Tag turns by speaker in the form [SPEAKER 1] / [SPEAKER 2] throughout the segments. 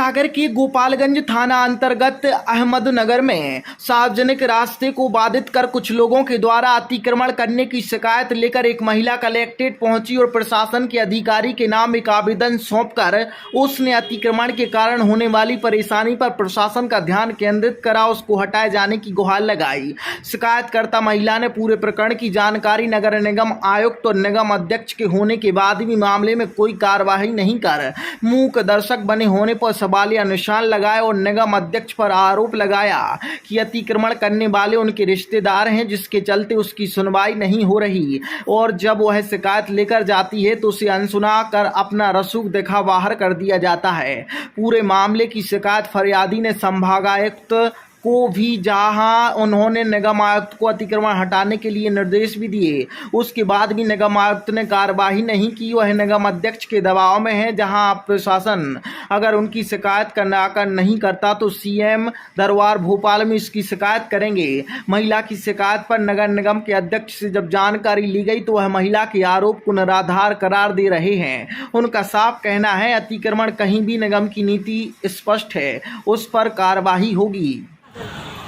[SPEAKER 1] सागर के गोपालगंज थाना अंतर्गत अहमदनगर में सार्वजनिक रास्ते को बाधित कर कुछ लोगों के द्वारा अतिक्रमण करने की शिकायत लेकर एक महिला कलेक्ट्रेट पहुंची और प्रशासन के अधिकारी के नाम एक आवेदन सौंपकर उसने अतिक्रमण के कारण होने वाली परेशानी पर प्रशासन का ध्यान केंद्रित करा, उसको हटाए जाने की गुहार लगाई। शिकायतकर्ता महिला ने पूरे प्रकरण की जानकारी नगर निगम आयुक्त और निगम अध्यक्ष के होने के बाद भी मामले में कोई कार्यवाही नहीं कर मूक दर्शक बने होने पर सवालिया निशान लगाए और निगम अध्यक्ष पर आरोप लगाया कि अतिक्रमण करने वाले उनके रिश्तेदार हैं, जिसके चलते उसकी सुनवाई नहीं हो रही और जब वह शिकायत लेकर जाती है तो उसे अनसुना कर अपना रसूख दिखा बाहर कर दिया जाता है। पूरे मामले की शिकायत फरियादी ने संभागायुक्त को भी, जहां उन्होंने निगम आयुक्त को अतिक्रमण हटाने के लिए निर्देश भी दिए, उसके बाद भी निगम आयुक्त ने कार्यवाही नहीं की। वह निगम अध्यक्ष के दबाव में है, जहां प्रशासन अगर उनकी शिकायत कराकर नहीं करता तो सीएम दरबार भोपाल में इसकी शिकायत करेंगे। महिला की शिकायत पर नगर निगम के अध्यक्ष से जब जानकारी ली गई तो वह महिला के आरोप को निराधार करार दे रहे हैं। उनका साफ कहना है अतिक्रमण कहीं भी निगम की नीति स्पष्ट है, उस पर कार्यवाही होगी।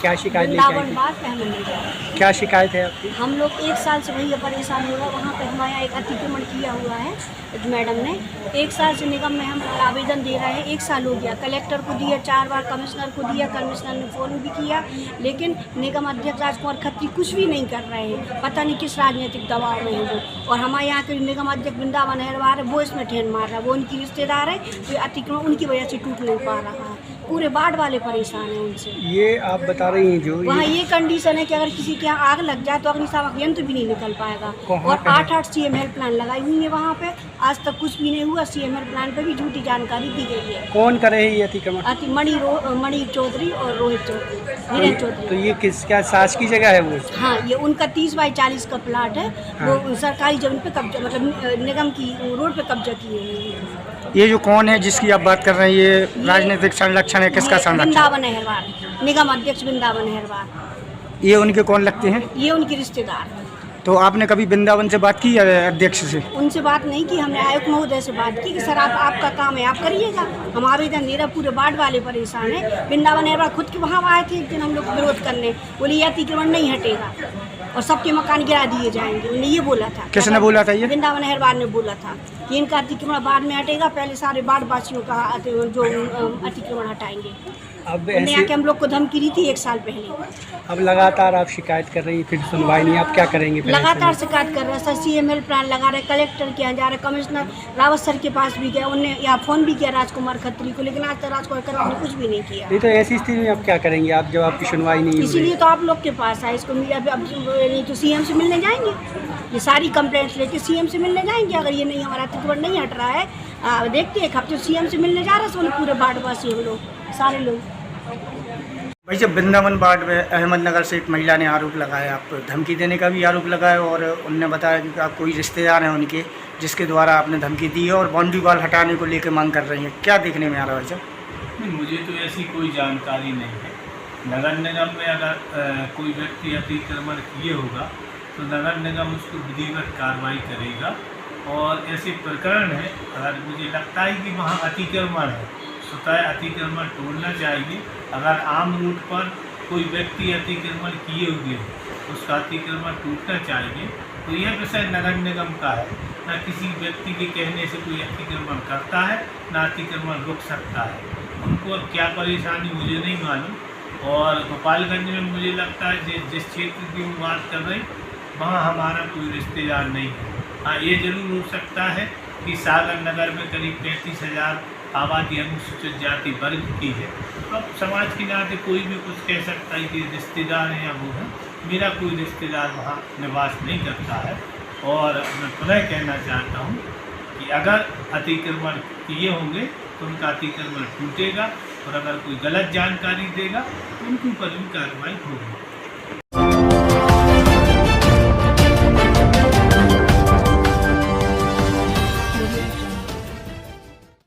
[SPEAKER 2] क्या शिकायत लेके आई? क्या शिकायत है आपकी?
[SPEAKER 3] हम लोग 1 साल से भैया परेशान हो रहा है। वहाँ पे हमारे यहाँ एक अतिक्रमण किया हुआ है मैडम ने। 1 साल से निगम में हम आवेदन दे रहे हैं, 1 साल हो गया। कलेक्टर को दिया, 4 बार कमिश्नर को दिया, कमिश्नर ने फ़ोन भी किया, लेकिन निगम अध्यक्ष राजकुमार खत्री कुछ भी नहीं कर रहे हैं। पता नहीं किस राजनीतिक दबाव में है वो। और हमारे यहाँ के निगम अध्यक्ष वृंदावन अहरवार है, वो इसमें ठेन मार रहा है। वो उनकी रिश्तेदार है, तो अतिक्रमण उनकी वजह से टूट नहीं पा रहा है। पूरे बाढ़ वाले परेशान हैं उनसे।
[SPEAKER 2] ये आप बता रही हैं जो
[SPEAKER 3] वहाँ ये कंडीशन है कि अगर किसी के यहाँ आग लग जाए तो अग्निशामक यंत्र भी नहीं निकल पाएगा। और 8 सीएम हेल्पलाइन लगाई हुई है वहाँ पे, आज तक कुछ भी नहीं हुआ। सीएम हेल्पलाइन पे भी झूठी जानकारी दी गई है।
[SPEAKER 2] कौन करे ये अतिक्रमण?
[SPEAKER 3] मणि चौधरी और रोहित चौधरी, वीरेंद्र चौधरी।
[SPEAKER 2] तो ये क्या साज की जगह है वो?
[SPEAKER 3] हाँ, ये उनका 30 बाई 40 का प्लाट है।
[SPEAKER 2] हाँ।
[SPEAKER 3] वो सरकारी जमीन पे कब्जा, मतलब निगम की रोड पे कब्जा किए हुए हैं।
[SPEAKER 2] ये जो कौन है जिसकी आप बात कर रहे हैं, ये राजनीतिक संरक्षण है? किसका संरक्षण?
[SPEAKER 3] वृंदावन अहरवार, निगम अध्यक्ष वृंदावन अहरवार।
[SPEAKER 2] ये उनके कौन लगते हैं?
[SPEAKER 3] ये उनके रिश्तेदार।
[SPEAKER 2] तो आपने कभी वृंदावन से बात की अध्यक्ष से?
[SPEAKER 3] उनसे बात नहीं की हमने। आयुक्त महोदय से बात की कि सर आपका काम है, आप करिएगा। हम आवेदन दे रहे, पूरे बाढ़ वाले परेशान है। वृंदावन अहरवार खुद के वहाँ आए थे एक दिन हम लोग विरोध करने, बोले ये अतिक्रमण नहीं हटेगा और सबके मकान गिरा दिए जाएंगे। उन्होंने ये बोला था।
[SPEAKER 2] किसने बोला था? ये
[SPEAKER 3] वृंदावन अहरवार ने बोला था कि इनका अतिक्रमण बाद में हटेगा, पहले सारे बाढ़ वासियों का जो अतिक्रमण हटाएंगे।
[SPEAKER 2] अब
[SPEAKER 3] ऐसे हम लोग को धमकी दी थी 1 साल पहले।
[SPEAKER 2] अब लगातार आप शिकायत कर रही हैं, फिर सुनवाई नहीं, आप क्या करेंगे?
[SPEAKER 3] लगातार शिकायत कर रहे हैं सर। सीएम हेल्पलाइन लगा रहे, कलेक्टर के यहाँ जा रहे, कमिश्नर रावत सर के पास भी गए, उन्होंने यहाँ फ़ोन भी किया राजकुमार खत्री को, लेकिन आज तक राजकुमार खत्री ने कुछ भी नहीं किया।
[SPEAKER 2] नहीं तो ऐसी स्थिति में आप क्या करेंगे आप जब आपकी सुनवाई नहीं?
[SPEAKER 3] इसीलिए तो आप लोग के पास है, इसको मीडिया पे। अब नहीं तो सीएम से मिलने जाएंगे, ये सारी कंप्लेंट्स लेके सीएम से मिलने जाएंगे। अगर ये नहीं, हमारा अतिक्रमण नहीं हट रहा है, देखते एक हफ्ते सीएम से मिलने जा रहे हैं पूरे बाढ़वासी हम लोग, सारे लोग।
[SPEAKER 2] भाई जब वृंदावन वार्ड में अहमदनगर से एक महिला ने आरोप लगाया, आप धमकी देने का भी आरोप लगाया और उनने बताया कि आप कोई रिश्तेदार हैं उनके, जिसके द्वारा आपने धमकी दी है और बाउंड्री वॉल हटाने को लेकर मांग कर रही हैं। क्या देखने में आ रहा है भाई साहब?
[SPEAKER 4] नहीं, मुझे तो ऐसी कोई जानकारी नहीं है। नगर निगम में अगर कोई व्यक्ति अतिक्रमण किए होगा तो नगर निगम उसको विधिवत कार्रवाई करेगा। और ऐसे प्रकरण है, अगर मुझे लगता है कि वहाँ अतिक्रमण है, स्वतः अतिक्रमण तोड़ना चाहिए। अगर आम रूट पर कोई व्यक्ति अतिक्रमण किए हुए उसका अतिक्रमण टूटना चाहिए, तो यह विषय नगर निगम का है। न किसी व्यक्ति के कहने से कोई अतिक्रमण करता है, न अतिक्रमण रुक सकता है। उनको अब क्या परेशानी मुझे नहीं मालूम। और गोपालगंज में मुझे लगता है जिस क्षेत्र की बात कर रही, वहाँ हमारा कोई रिश्तेदार नहीं है। हाँ, ये जरूर हो सकता है कि सागर नगर में करीब 35,000 आबादी अनुसूचित जाति वर्ग की है। अब समाज के नाते कोई भी कुछ कह सकता है कि रिश्तेदार हैं या वो है। मेरा कोई रिश्तेदार वहाँ निवास नहीं करता है। और मैं पुनः कहना चाहता हूँ कि अगर अतिक्रमण किए होंगे तो उनका अतिक्रमण टूटेगा, और अगर कोई गलत जानकारी देगा तो उनके ऊपर भी कार्रवाई होगी।